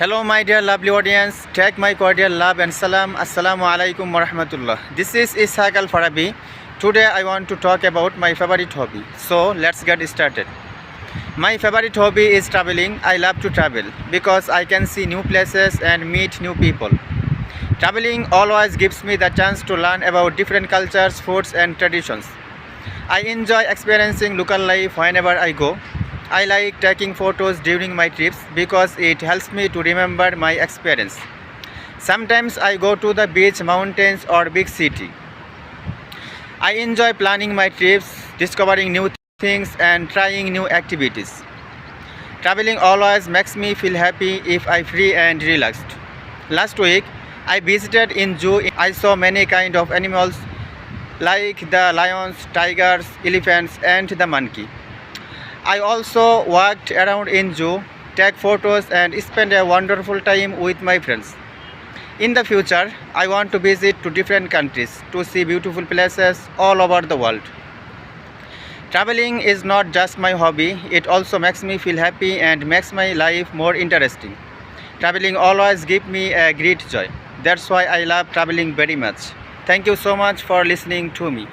Hello, my dear lovely audience. Take my cordial love and salam. Assalamu alaikum wa rahmatullah. This is Ishaq Al Farabi. Today I want to talk about my favorite hobby. So let's get started. My favorite hobby is traveling. I love to travel because I can see new places and meet new people. Traveling always gives me the chance to learn about different cultures, foods, and traditions. I enjoy experiencing local life whenever I go. I like taking photos during my trips because it helps me to remember my experience. Sometimes I go to the beach, mountains, or big city. I enjoy planning my trips, discovering new things, and trying new activities. Traveling always makes me feel happy if I free and relaxed. Last week, I visited in zoo. I saw many kind of animals like the lions, tigers, elephants, and the monkey. I also walked around in zoo, take photos, and spend a wonderful time with my friends. In the future, I want to visit to different countries to see beautiful places all over the world. Traveling is not just my hobby, it also makes me feel happy and makes my life more interesting. Traveling always gives me a great joy. That's why I love traveling very much. Thank you so much for listening to me.